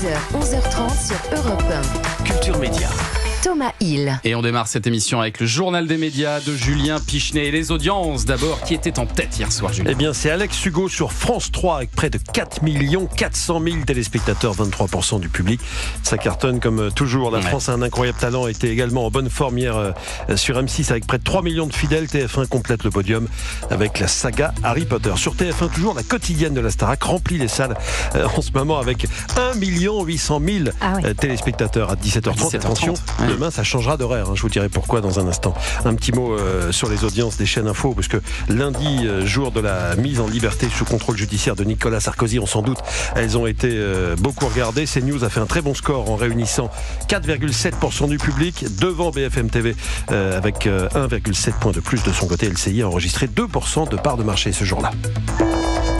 10h, 11h30 sur Europe 1. Culture Média. Thomas Hill. Et on démarre cette émission avec le journal des médias de Julien Pichenet. Et les audiences d'abord, qui étaient en tête hier soir, Julien? Eh bien, c'est Alex Hugo sur France 3 avec près de 4 400 000 téléspectateurs, 23% du public. Ça cartonne comme toujours. La France a un incroyable talent, était également en bonne forme hier sur M6 avec près de 3 millions de fidèles. TF1 complète le podium avec la saga Harry Potter. Sur TF1, toujours la quotidienne de la Starac remplit les salles en ce moment avec 1 800 000 téléspectateurs à 17h30. Attention, demain ça changera d'horaire, je vous dirai pourquoi dans un instant. Un petit mot sur les audiences des chaînes info, parce que lundi, jour de la mise en liberté sous contrôle judiciaire de Nicolas Sarkozy, on s'en doute, elles ont été beaucoup regardées. CNews a fait un très bon score en réunissant 4,7% du public devant BFM TV avec 1,7 point de plus de son côté. LCI a enregistré 2% de part de marché ce jour-là.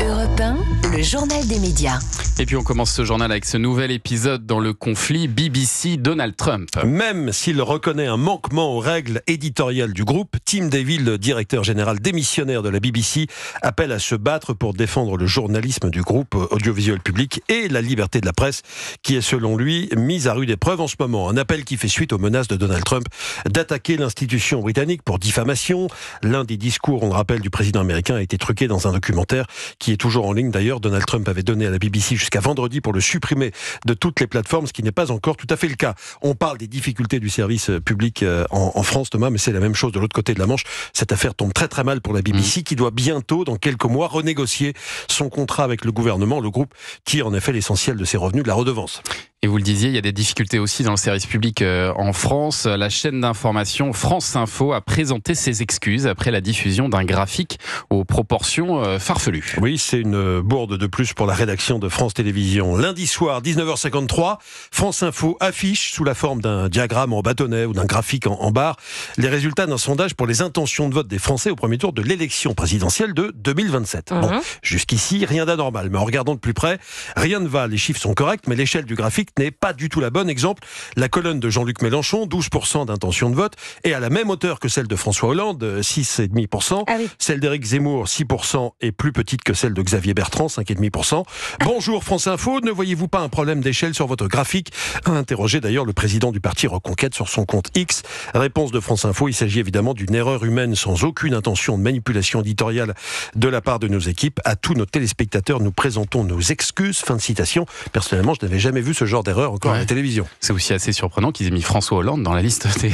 Europe 1, le journal des médias. Et puis on commence ce journal avec ce nouvel épisode dans le conflit BBC-Donald Trump. Même s'il reconnaît un manquement aux règles éditoriales du groupe, Tim David, le directeur général démissionnaire de la BBC, appelle à se battre pour défendre le journalisme du groupe audiovisuel public et la liberté de la presse, qui est selon lui mise à rude épreuve en ce moment. Un appel qui fait suite aux menaces de Donald Trump d'attaquer l'institution britannique pour diffamation. L'un des discours, on le rappelle, du président américain a été truqué dans un documentaire qui est toujours en ligne. D'ailleurs, Donald Trump avait donné à la BBC jusqu'à vendredi pour le supprimer de toutes les plateformes, ce qui n'est pas encore tout à fait le cas. On parle des difficultés du service public en France, Thomas, mais c'est la même chose de l'autre côté de la Manche. Cette affaire tombe très très mal pour la BBC qui doit bientôt, dans quelques mois, renégocier son contrat avec le gouvernement, le groupe tire en effet l'essentiel de ses revenus de la redevance. Et vous le disiez, il y a des difficultés aussi dans le service public en France. La chaîne d'information France Info a présenté ses excuses après la diffusion d'un graphique aux proportions farfelues. Oui, c'est une bourde de plus pour la rédaction de France Télévisions. Lundi soir, 19h53, France Info affiche sous la forme d'un diagramme en bâtonnet ou d'un graphique en barre les résultats d'un sondage pour les intentions de vote des Français au premier tour de l'élection présidentielle de 2027. Bon, jusqu'ici, rien d'anormal, mais en regardant de plus près, rien ne va. Les chiffres sont corrects, mais l'échelle du graphique n'est pas du tout la bonne. Exemple, la colonne de Jean-Luc Mélenchon, 12% d'intention de vote, est à la même hauteur que celle de François Hollande, 6,5%. Celle d'Éric Zemmour, 6%, est plus petite que celle de Xavier Bertrand, 5,5%. Bonjour France Info, ne voyez-vous pas un problème d'échelle sur votre graphique ? A interrogé d'ailleurs le président du parti Reconquête sur son compte X. Réponse de France Info, il s'agit évidemment d'une erreur humaine sans aucune intention de manipulation éditoriale de la part de nos équipes. À tous nos téléspectateurs, nous présentons nos excuses. Fin de citation. Personnellement, je n'avais jamais vu ce genre d'erreur encore à la télévision. C'est aussi assez surprenant qu'ils aient mis François Hollande dans la liste des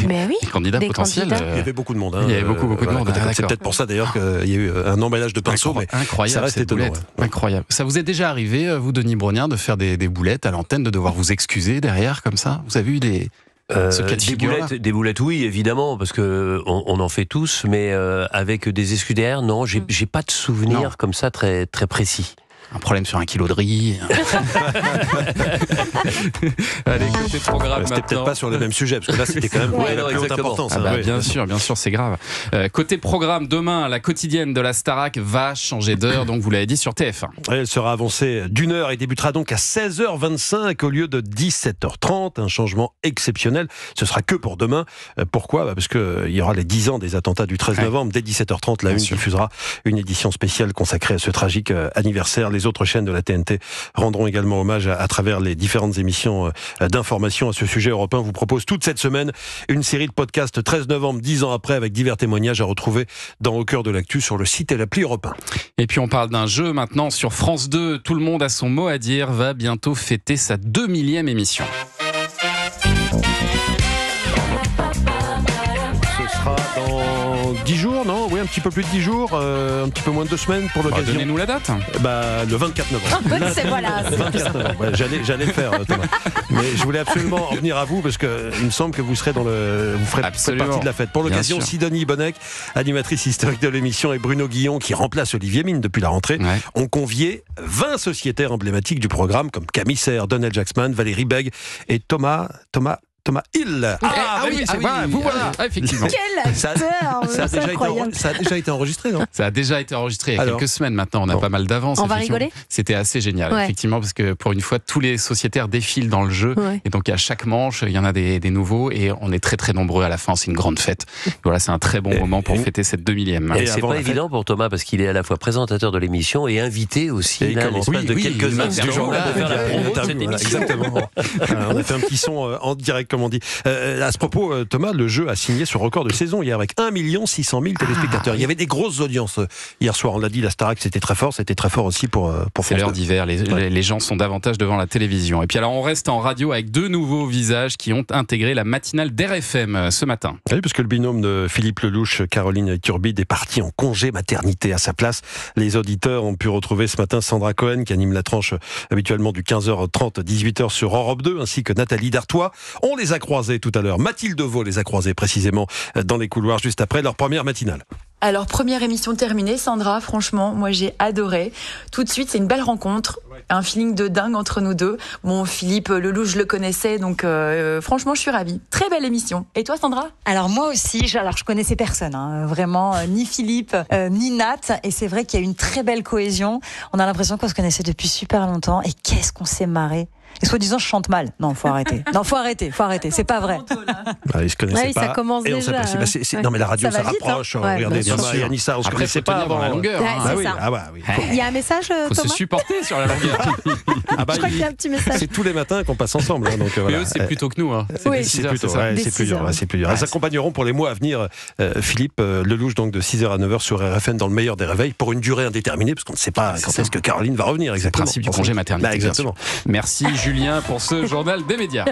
candidats potentiels. Il y avait beaucoup de monde. Il y avait beaucoup de monde. C'est peut-être pour ça d'ailleurs qu'il y a eu un emballage de pinceau, mais incroyable, ça reste étonnant. Incroyable. Ça vous est déjà arrivé, vous Denis Brognard, de faire des boulettes à l'antenne, de devoir vous excuser derrière comme ça ? Vous avez eu des boulettes, oui, évidemment, parce que on en fait tous, mais avec des excuses derrière, non, j'ai pas de souvenir comme ça très très précis. Un problème sur 1 kilo de riz. Allez, côté programme c'était peut-être pas sur les mêmes sujets, parce que là c'était quand même la plus haute importance. Bien sûr, c'est grave. Côté programme, demain, la quotidienne de la Starac va changer d'heure, donc vous l'avez dit, sur TF1. Elle sera avancée d'1 heure et débutera donc à 16h25 au lieu de 17h30. Un changement exceptionnel. Ce sera que pour demain. Pourquoi ? Parce qu'il y aura les 10 ans des attentats du 13 novembre. Dès 17h30, la Une diffusera une édition spéciale consacrée à ce tragique anniversaire. Les autres chaînes de la TNT rendront également hommage à travers les différentes émissions d'information à ce sujet. Europe 1 vous propose toute cette semaine une série de podcasts 13 novembre, 10 ans après, avec divers témoignages à retrouver dans Au cœur de l'actu sur le site et l'appli Europe 1. Et puis on parle d'un jeu maintenant sur France 2. Tout le monde a son mot à dire, va bientôt fêter sa 2000e émission. Ce sera dans 10 jours, non ? Oui, un petit peu plus de 10 jours, un petit peu moins de 2 semaines pour l'occasion. Donnez-nous la date. Le 24 novembre. Le 24 novembre. Ouais, j'allais le faire, Thomas. Mais je voulais absolument en venir à vous parce que il me semble que vous serez vous ferez partie de la fête. Pour l'occasion, Sidonie Bonnec, animatrice historique de l'émission, et Bruno Guillon, qui remplace Olivier Mine depuis la rentrée, ont convié 20 sociétaires emblématiques du programme comme Camille Serre, Donald Jacksman, Valérie Beg et Thomas Thomas Hill. Oui, c'est vrai, vous voilà. Effectivement. Quel Ça a déjà été enregistré, non? Ça a déjà été enregistré il y a quelques semaines maintenant. On a pas mal d'avance. On va rigoler. C'était assez génial, effectivement, parce que pour une fois, tous les sociétaires défilent dans le jeu. Et donc, à chaque manche, il y en a des nouveaux. Et on est très, très nombreux à la fin. C'est une grande fête. Voilà, c'est un très bon moment pour fêter cette 2000e. Et c'est pas évident pour Thomas, parce qu'il est à la fois présentateur de l'émission et invité aussi. Et l'espace de quelques instants du journal, de faire la promo de cette émission. Exactement. On a fait un petit son en direct, comme on dit. À ce propos, Thomas, le jeu a signé ce record de saison hier avec 1 600 000 téléspectateurs. Il y avait des grosses audiences hier soir. On l'a dit, la Starac, c'était très fort aussi pour C'est l'heure d'hiver, les gens sont davantage devant la télévision. Et puis alors, on reste en radio avec 2 nouveaux visages qui ont intégré la matinale d'RFM ce matin. Oui, parce que le binôme de Philippe Lelouch, Caroline Turbide, est parti en congé maternité. À sa place, les auditeurs ont pu retrouver ce matin Sandra Cohen, qui anime la tranche habituellement du 15h30, 18h sur Europe 2, ainsi que Nathalie Dartois. On les a croisés tout à l'heure. Mathilde Vaux les a croisés précisément dans les couloirs juste après leur première matinale. Alors, première émission terminée, Sandra, franchement, moi j'ai adoré. Tout de suite, c'est une belle rencontre, un feeling de dingue entre nous deux. Bon, Philippe Lelouch, je le connaissais, donc franchement, je suis ravie. Très belle émission. Et toi, Sandra ? Alors moi aussi, je connaissais personne, vraiment, ni Philippe, ni Nat, et c'est vrai qu'il y a une très belle cohésion. On a l'impression qu'on se connaissait depuis super longtemps, et qu'est-ce qu'on s'est marré. Et soi-disant, je chante mal. Non, faut arrêter. Faut arrêter. C'est pas vrai. Ils se connaissaient pas. Ça commence et on déjà. Non, mais la radio, ça va vite, rapproche. Regardez, Thomas et Anissa, on se connaissait pas avant. La longueur. Il y a un message, Faut Thomas ? se supporter sur la longueur. Je crois qu'il y a un petit message. C'est tous les matins qu'on passe ensemble. Donc, Mais voilà. eux, c'est plutôt que nous. Oui. C'est plus dur. Elles accompagneront pour les mois à venir Philippe Lelouch, donc de 6h à 9h sur RFM dans le meilleur des réveils pour une durée indéterminée, parce qu'on ne sait pas quand est-ce que Caroline va revenir exactement. C'est le principe du congé maternité. Exactement. Merci Julien pour ce journal des médias.